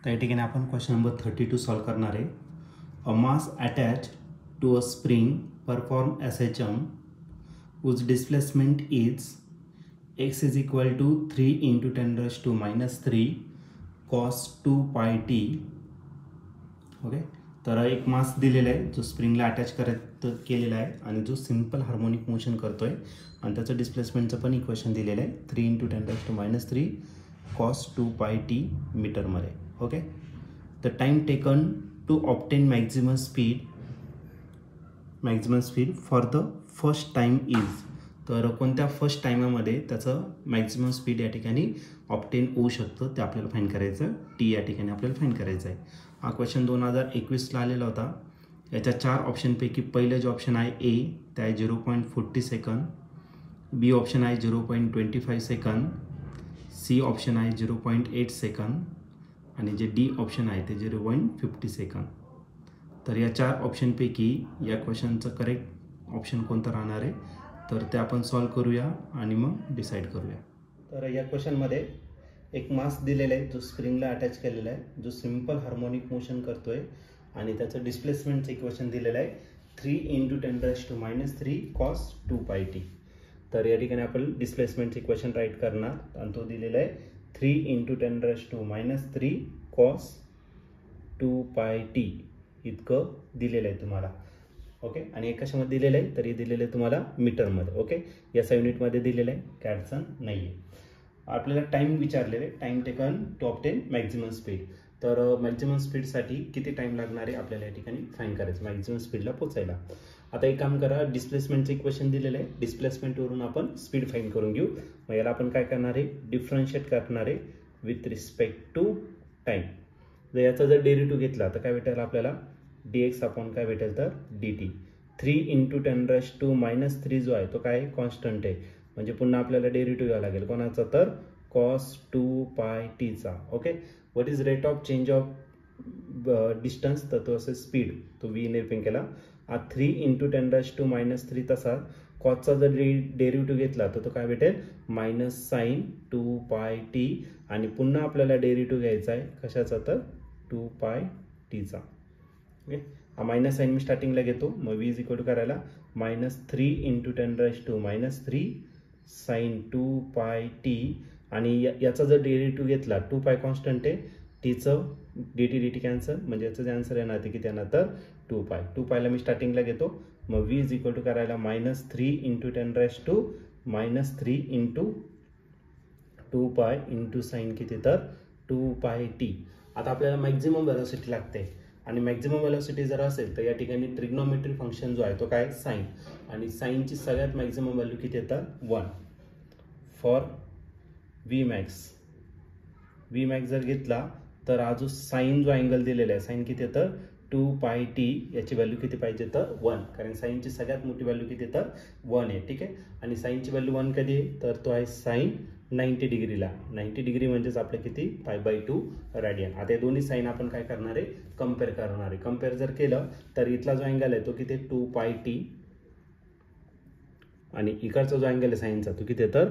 तर या ठिकाणी आपण क्वेश्चन नंबर 32 सॉल्व करणार आहे. A mass attach to a spring perform SHM whose displacement is x is equal to 3 into 10 raised to minus 3 cos 2 pi t. Okay, तर एक मास दिलेला आहे जो स्प्रिंगला अटॅच केलेला आहे आणि जो सिंपल हार्मोनिक मोशन करतोय आणि त्याचं डिस्प्लेसमेंटचं पण इक्वेशन दिलेलं आहे 3 into 10 raised to minus 3 cos 2 pi t मीटरमध्ये. Okay, the time taken to obtain maximum speed for the first time is. तर कोणत्या फर्स्ट टाइमामध्ये त्याचं मॅक्झिमम स्पीड या ठिकाणी ऑब्टेन होऊ शकतं ते आपल्याला फाईंड करायचं. टी या ठिकाणी आपल्याला फाईंड करायचं आहे. हा क्वेश्चन 2021ला आलेला होता. याच्या 4 ऑप्शनपैकी पहिलं जे ऑप्शन आहे ए ते आहे 0.40 सेकंद, बी ऑप्शन आहे 0.25 सेकंद, सी ऑप्शन आहे 0.8 सेकंद आणि जे डी ऑप्शन आहे ते 0.50 सेकंद. तर या 4 ऑप्शनपैकी या क्वेश्चनचं करेक्ट ऑप्शन कोणतं राहणार आहे तर ते आपण सॉल्व करूया आणि मग डिसाईड करूया. तर या क्वेश्चनमध्ये एक मास दिलेला आहे जो स्प्रिंगला अटॅच केलेला आहे, जो सिंपल हार्मोनिक मोशन करतोय आणि त्याचं डिस्प्लेसमेंटचं इक्वेशन दिलेलं आहे 3 into 10 raised to minus 3 cos 2 pi t. तर या ठिकाणी आपण डिस्प्लेसमेंटचं इक्वेशन राईट करणार आणि तो दिलेला आहे 3 into 10 raised to minus 3 cos 2 pi t इतकं दिलेलं आहे तुम्हाला. ओके, आणि एक कशामध्ये दिलेलं आहे तरी दिलेलं आहे तुम्हाला मीटरमध्ये. ओके, या युनिटमध्ये दिलेलं आहे, काय अडचण नाही आहे. आपल्याला टाईम विचारलेलं आहे, time taken to obtain maximum speed. तर मॅक्झिमम स्पीडसाठी किती टाईम लागणार आहे आपल्याला या ठिकाणी फाईंड करायचं मॅक्झिमम स्पीडला पोचायला. आता एक काम करा, डिस्प्लेसमेंटचं इक्वेशन दिलेलं आहे, डिस्प्लेसमेंटवरून आपण स्पीड फाईंड करून घेऊ. मग याला आपण काय करणार आहे, डिफरन्शिएट करणार आहे विथ रिस्पेक्ट टू टाईम. जर याचा जर डेरिव्हेटिव्ह घेतला तर काय भेटेल आपल्याला, dx अपॉन काय भेटेल तर dt. 3 into 10 raised to minus 3 जो आहे तो काय कॉन्स्टंट आहे, म्हणजे पुन्हा आपल्याला डेरिव्हेटिव्ह घ्यावा लागेल कोणाचा तर cos 2 pi t चा. Okay, what is rate of change of distance, तर तो असेल स्पीड, तो v निर्पेण केला. 3 into 10 raised to minus 3 तसा कॉसचा जर डेरिव्हेटिव्ह घेतला तर तो काय भेटेल मायनस साइन 2 pi t आणि पुन्हा आपल्याला डेरिव्हेटिव्ह घ्यायचा आहे कशाचा तर 2 pi t चा. ओके, हा मायनस साइन मी स्टार्टिंगला घेतो, मग v इज इक्वल टू करायला -3 into 10 raised to minus 3 sin 2 pi t आणि याचा जर डेरिव्हेटिव्ह घेतला 2 pi कॉन्स्टंट आहे, टीचं dt कॅन्सल, म्हणजे याचं जे आन्सर येणार ते किती येणार तर 2 pi. 2 pi ला मी स्टार्टिंगला घेतो, मग v इज इक्वल टू करायला -3 into 10 raised to minus 3 into 2 pi into sign किती तर 2 pi t. आता आपल्याला मॅक्झिमम वेलोसिटी लागते आणि मॅक्झिमम वेलोसिटी जर असेल तर या ठिकाणी ट्रिग्नोमेट्री फंक्शन जो आहे तो काय साइन, आणि साइनची सगळ्यात मॅक्झिमम व्हॅल्यू किती येतात 1 फॉर v मॅक्स जर घेतला तर हा जो साइन जो अँगल दिलेला आहे साइन किती येतं 2 pi t, याची व्हॅल्यू किती पाहिजे तर 1, कारण साइनची सगळ्यात मोठी व्हॅल्यू किती तर 1 आहे. ठीक आहे, आणि साइनची व्हॅल्यू 1 कधी आहे तर तो आहे साइन 90 डिग्रीला. 90 डिग्री म्हणजेच आपलं किती π/2 रॅडियन. आता हे दोन्ही साइन आपण काय करणार आहे कम्पेअर करणार आहे. कम्पेअर जर केलं तर इथला जो अँगल आहे तो किती 2 pi t आणि इकडचा जो अँगल आहे साइनचा तो किती तर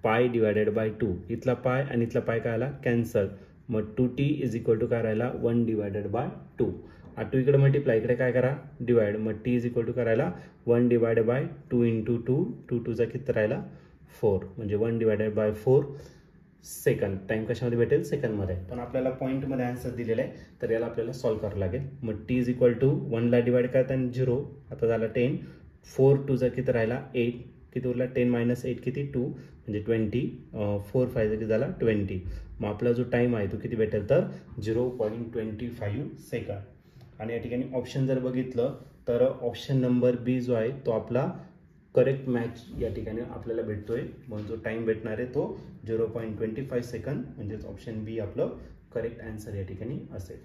π/2. इथला पाय आणि इथला पाय काय आला कॅन्सल, मग 2t इज इक्वल टू काय राहिला 1/2. 2 इकडे मल्टिप्लाय, इकडे काय करा डिवाइड, मग t इज इक्वल टू करायला 1/2 into 2, 2 चा किती राहिला 4, म्हणजे 1/4 सेकंद. टाइम कशामध्ये भेटेल सेकंदमध्ये, पण आपल्याला पॉईंटमध्ये आन्सर दिलेला आहे तर याला आपल्याला सॉल्व्ह करावं लागेल. मग t इज इक्वल टू 1 ला डिवाइड करताना 0, आता झाला 10, 4 2 चा किती राहिला 8, किती उरला 10 - 8 किती 2, म्हणजे 20, 4 5 किती झाला 20. मग आपला जो टाइम आहे तो किती भेटेल तर 0.25 सेकंद. आणि या ठिकाणी ऑप्शन जर बघितलं तर ऑप्शन नंबर बी जो आहे तो आपला करेक्ट मॅच या ठिकाणी आपल्याला भेटतोय. मग जो टाइम भेटणार आहे तो 0.25 सेकंद, म्हणजेच ऑप्शन बी आपलं करेक्ट आन्सर या ठिकाणी असेल.